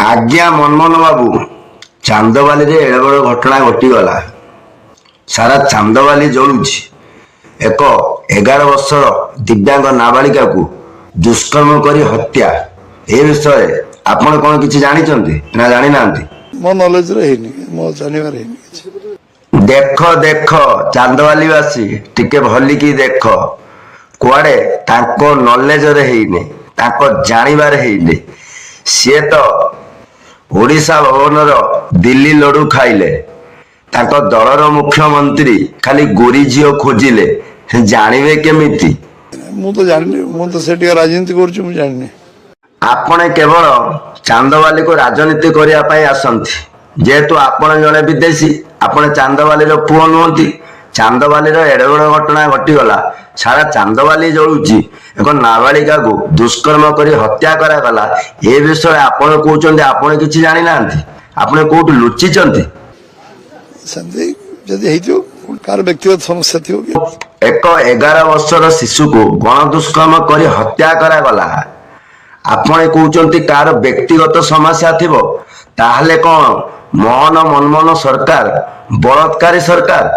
आज्ञा मनमोहन बाबू चांदवाली रे एड़े बड़ घटना घटीगला। सारा चांदवाली जलुछि। एक 11 वर्षर दिव्यांग नाबालिका को दुष्कर्म करी हत्या ए विषय आपण कौन किसी जानी ना जानी ना? मो नॉलेज रे हेनी मो जानिबार हेनी। देख देख चांदवाली वासी टिके भली की देख कुआडे ताको नॉलेज रे हेइने ताको जानिबार हेइने। सी तो ओडिशा भवन दिल्ली लडू खाइले ताको दलर मुख्यमंत्री खाली गोरी झील खोजिले जानवे केमिति? मु तो जानि मु तो सेठी राजनीति करछु मु जानि। आपने केवल चांदवाली को राजनीति करिया पई आसंती जेहेतु आपण जने विदेशी आपण चांदवाली रो पुओ नुहंती। चांदवाली रो एड़े बड़ घटना घटीगला। सारा चांदवाली जलुची। एक नाबालिका को दुष्कर्म करी हत्या करा गला। ए विषय आपण कहउचंदी आपण किछि जानि नांती? आपण कोट लुचिचंती? संदे जदी हेतियो कार व्यक्तिगत समस्या थियो। एक 11 वर्षर शिशु को गण दुष्कर्म करी हत्या करा गला। आपण कहउचंती कार व्यक्तिगत समस्या थिबो? ताहले कोन मोहन मनमोहन सरकार बलात्कारी सरकार?